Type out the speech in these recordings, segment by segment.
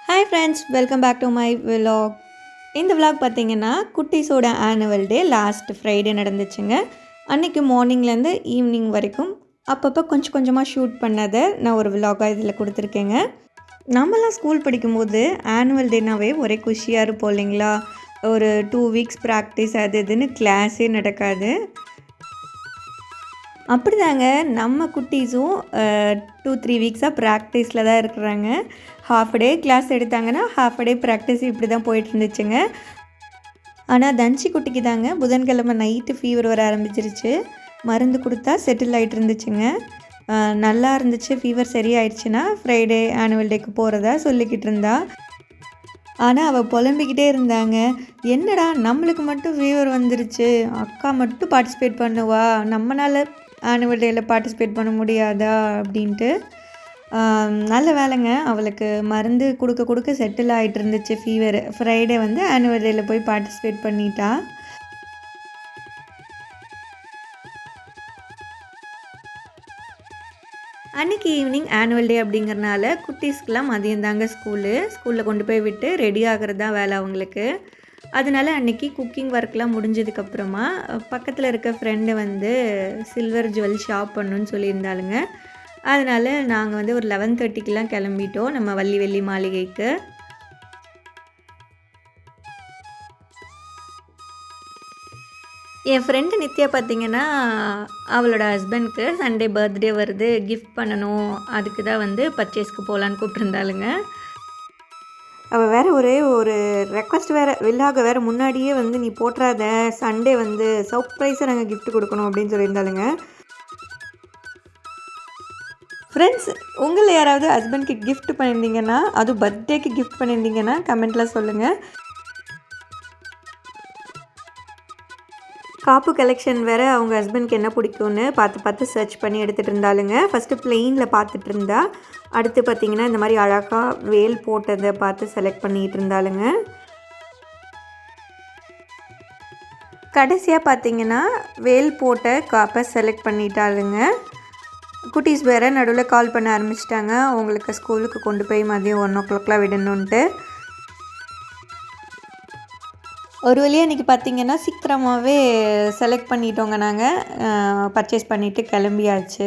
Hi friends, welcome back to my vlog. இந்த vlog பார்த்தீங்கன்னா குட்டீஸோட ஆனுவல் டே லாஸ்ட் ஃப்ரைடே நடந்துச்சுங்க. அன்றைக்கி மார்னிங்லேருந்து ஈவினிங் வரைக்கும் அப்பப்போ கொஞ்சம் கொஞ்சமாக ஷூட் பண்ணதை நான் ஒரு விலாகாக இதில் கொடுத்துருக்கேங்க. நம்மலாம் ஸ்கூல் படிக்கும்போது ஆனுவல் டேனாவே ஒரே குஷியாக இருப்போம் இல்லைங்களா. ஒரு 2 வீக்ஸ் ப்ராக்டிஸ் அது இதுன்னு கிளாஸே நடக்காது. அப்படிதாங்க நம்ம குட்டீஸும் 2-3 வீக்ஸாக ப்ராக்டிஸில் தான் இருக்கிறாங்க. ஹாஃப் டே கிளாஸ் எடுத்தாங்கன்னா ஹாஃப் டே ப்ராக்டிஸ் இப்படி தான் போயிட்டு இருந்துச்சுங்க. ஆனால் தன்சி குட்டிக்கு தாங்க புதன்கிழமை நைட்டு ஃபீவர் வர ஆரம்பிச்சிருச்சு. மருந்து கொடுத்தா செட்டில் ஆகிட்டு இருந்துச்சுங்க. நல்லா இருந்துச்சு. ஃபீவர் சரியாயிடுச்சுன்னா ஃப்ரைடே ஆனுவல் டேக்கு போகிறதா சொல்லிக்கிட்டு இருந்தா. ஆனால் அவள் புலம்பிக்கிட்டே இருந்தாங்க, என்னடா நம்மளுக்கு மட்டும் ஃபீவர் வந்துருச்சு, அக்கா மட்டும் பார்ட்டிசிபேட் பண்ணுவா, நம்மளால் ஆனுவல் டேயில் பார்ட்டிசிபேட் பண்ண முடியாதா அப்படின்ட்டு. நல்ல வேலைங்க, அவளுக்கு மருந்து கொடுக்க கொடுக்க செட்டில் ஆகிட்டு இருந்துச்சு ஃபீவர். ஃப்ரைடே வந்து ஆனுவல் டேயில் போய் பார்ட்டிசிபேட் பண்ணிட்டா. அன்றைக்கி ஈவினிங் ஆனுவல் டே அப்படிங்கிறனால குட்டீஸ்க்கெலாம் மதியம் தாங்க ஸ்கூலில் கொண்டு போய் விட்டு ரெடி ஆகிறது தான் வேலை அவங்களுக்கு. அதனால அன்றைக்கி குக்கிங் ஒர்க்லாம் முடிஞ்சதுக்கப்புறமா பக்கத்தில் இருக்க ஃப்ரெண்டு வந்து சில்வர் ஜுவல் ஷாப் பண்ணணுன்னு சொல்லியிருந்தாளுங்க. அதனால் நாங்கள் வந்து ஒரு 11:30க்கெலாம் கிளம்பிட்டோம் நம்ம வள்ளி வெள்ளி மாளிகைக்கு. என் ஃப்ரெண்டு நித்யா பார்த்திங்கன்னா அவளோட ஹஸ்பண்ட்க்கு சண்டே பர்த்டே வருது, கிஃப்ட் பண்ணணும், அதுக்கு தான் வந்து பர்ச்சேஸ்க்கு போகலான்னு கூப்பிட்ருந்தாளுங்க. அவள் வேறு ஒரே ஒரு ரெக்வஸ்ட் வேறு, வில்லாக வேறு முன்னாடியே வந்து நீ போட்டுறாத, சண்டே வந்து சர்ப்ரைஸாக நாங்கள் கிஃப்ட் கொடுக்கணும் அப்படின்னு சொல்லியிருந்தாளுங்க. ஃப்ரெண்ட்ஸ், உங்களை யாராவது ஹஸ்பண்ட்க்கு கிஃப்ட் பண்ணியிருந்தீங்கன்னா, அதுவும் பர்த்டேக்கு கிஃப்ட் பண்ணியிருந்தீங்கன்னா கமெண்ட்டில் சொல்லுங்கள். காப்பு கலெக்ஷன் வேறு அவங்க ஹஸ்பண்ட்க்கு என்ன பிடிக்கும்னு பார்த்து சர்ச் பண்ணி எடுத்துகிட்டு இருந்தாலுங்க. ஃபஸ்ட்டு பிளெயினில் பார்த்துட்டு இருந்தா, அடுத்து பார்த்திங்கன்னா இந்த மாதிரி அழகாக வேல் போட்டதை பார்த்து செலக்ட் பண்ணிகிட்டு இருந்தாலுங்க. கடைசியாக பார்த்திங்கன்னா வேல் போட்ட காப்பை செலக்ட் பண்ணிட்டாளுங்க. குட்டீஸ் வேறு நடுவில் கால் பண்ண ஆரம்பிச்சிட்டாங்க, அவங்களுக்கு ஸ்கூலுக்கு கொண்டு போய் மதியம் 1 o'clockலாம் விடணுன்ட்டு. ஒரு வழியாக இன்றைக்கி பார்த்திங்கன்னா சீக்கிரமாகவே செலக்ட் பண்ணிட்டோங்க. நாங்கள் பர்ச்சேஸ் பண்ணிவிட்டு கிளம்பியாச்சு.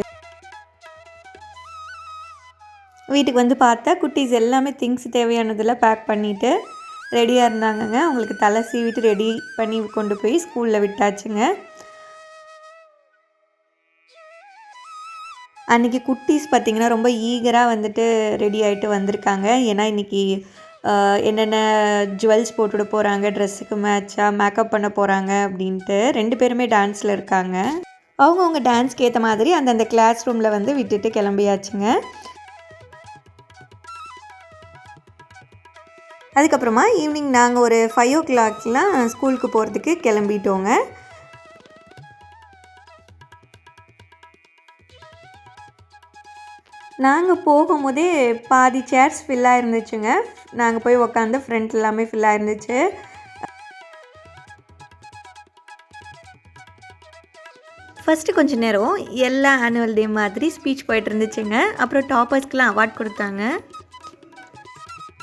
வீட்டுக்கு வந்து பார்த்தா குட்டீஸ் எல்லாமே திங்ஸ் தேவையானதெல்லாம் பேக் பண்ணிவிட்டு ரெடியாக இருந்தாங்கங்க. அவங்களுக்கு தலை சீவிட்டு ரெடி பண்ணி கொண்டு போய் ஸ்கூலில் விட்டாச்சுங்க. அன்றைக்கி குட்டீஸ் பார்த்திங்கன்னா ரொம்ப ஈகராக வந்துட்டு ரெடி ஆகிட்டு வந்திருக்காங்க. ஏன்னா இன்றைக்கி என்னென்ன ஜுவல்ஸ் போட்டுவிட போகிறாங்க, ட்ரெஸ்ஸுக்கு மேட்சாக மேக்கப் பண்ண போகிறாங்க அப்படின்ட்டு 2 பேருமே டான்ஸில் இருக்காங்க. அவங்கவுங்க டான்ஸ்க்கு ஏற்ற மாதிரி அந்தந்த கிளாஸ் ரூமில் வந்து விட்டுட்டு கிளம்பியாச்சுங்க. அதுக்கப்புறமா ஈவினிங் நாங்கள் ஒரு 5 o'clockலாம் ஸ்கூலுக்கு போகிறதுக்கு கிளம்பிட்டோங்க. நாங்கள் போகும்போதே பாதி சேர்ஸ் ஃபில்லாக இருந்துச்சுங்க. நாங்கள் போய் உக்காந்து ஃப்ரண்ட் எல்லாமே ஃபில்லாக இருந்துச்சு. ஃபஸ்ட்டு கொஞ்சம் நேரம் எல்லா ஆனுவல் டே மாதிரி ஸ்பீச் போயிட்டு இருந்துச்சுங்க. அப்புறம் டாப்பர்ஸ்க்கெலாம் அவார்ட் கொடுத்தாங்க.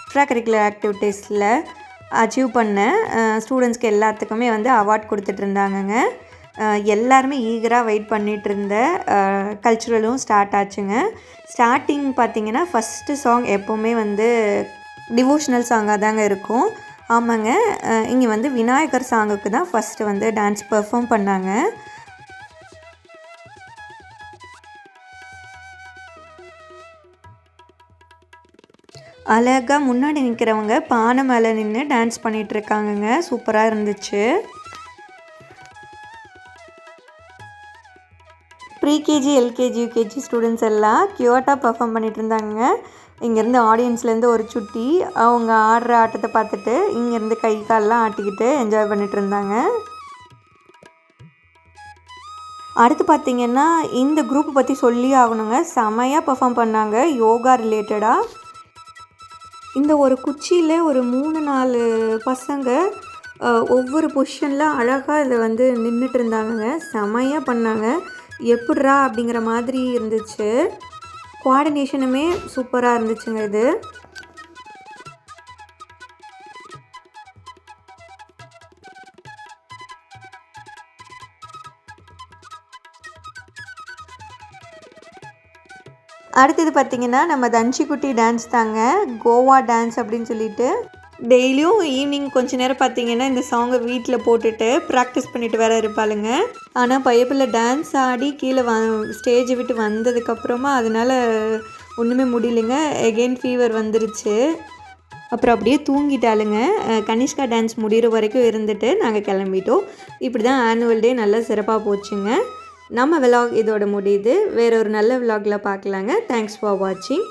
எக்ஸ்ட்ரா கரிக்குலர் ஆக்டிவிட்டீஸில் அச்சீவ் பண்ண ஸ்டூடெண்ட்ஸ்க்கு எல்லாத்துக்குமே வந்து அவார்ட் கொடுத்துட்டு இருந்தாங்கங்க. எல்லாருமே ஈகராக வெயிட் பண்ணிகிட்டு இருந்த கல்ச்சுரலும் ஸ்டார்ட் ஆச்சுங்க. ஸ்டார்டிங் பார்த்திங்கன்னா ஃபஸ்ட்டு சாங் எப்போவுமே வந்து டிவோஷ்னல் சாங்காக தாங்க இருக்கும். ஆமாங்க, இங்கே வந்து விநாயகர் சாங்குக்கு தான் ஃபஸ்ட்டு வந்து டான்ஸ் பெர்ஃபார்ம் பண்ணாங்க. அழகாக முன்னாடி நிற்கிறவங்க பானை மேலே நின்று டான்ஸ் பண்ணிகிட்ருக்காங்கங்க. சூப்பராக இருந்துச்சு. ப்ரீகேஜி, எல்கேஜி, யூகேஜி ஸ்டூடெண்ட்ஸ் எல்லாம் க்யூட்டாக பர்ஃபார்ம் பண்ணிகிட்டு இருந்தாங்க. இங்கேருந்து ஆடியன்ஸ்லேருந்து ஒரு சுட்டி அவங்க ஆடுற ஆட்டத்தை பார்த்துட்டு இங்கேருந்து கை காலெலாம் ஆட்டிக்கிட்டு என்ஜாய் பண்ணிகிட்டு இருந்தாங்க. அடுத்து பார்த்திங்கன்னா இந்த குரூப்பை பற்றி சொல்லி ஆகணுங்க. செமையாக பர்ஃபார்ம் பண்ணாங்க யோகா ரிலேட்டடாக. இந்த ஒரு குச்சியில் ஒரு 3-4 பசங்க ஒவ்வொரு பொசிஷனில் அழகாக இதில் வந்து நின்றுட்டு இருந்தாங்கங்க. செமையாக பண்ணாங்க. எப்பட்றா அப்படிங்கிற மாதிரி இருந்துச்சு. கோஆர்டினேஷனுமே சூப்பராக இருந்துச்சுங்க. இது அடுத்தது பார்த்திங்கன்னா நம்ம தன்ஷிக்குட்டி டான்ஸ் தாங்க, கோவா டான்ஸ் அப்படின்னு சொல்லிட்டு. டெய்லியும் ஈவினிங் கொஞ்ச நேரம் பார்த்திங்கன்னா இந்த சாங்கை வீட்டில் போட்டுட்டு ப்ராக்டிஸ் பண்ணிட்டு வேற இருப்பாளுங்க. ஆனால் பையப்பிள்ளை டான்ஸ் ஆடி கீழே ஸ்டேஜை விட்டு வந்ததுக்கப்புறமா அதனால் ஒன்றுமே முடியலைங்க. எகெயின் ஃபீவர் வந்துருச்சு. அப்புறம் அப்படியே தூங்கிட்டாளுங்க. கனிஷ்கா டான்ஸ் முடிகிற வரைக்கும் இருந்துட்டு நாங்கள் கிளம்பிட்டோம். இப்படி தான் ஆனுவல் டே நல்லா சிறப்பாக போச்சுங்க. நம்ம விலாக் இதோட முடியுது. வேற ஒரு நல்ல விலாகில் பார்க்கலாங்க. தேங்க்ஸ் ஃபார் வாட்சிங்.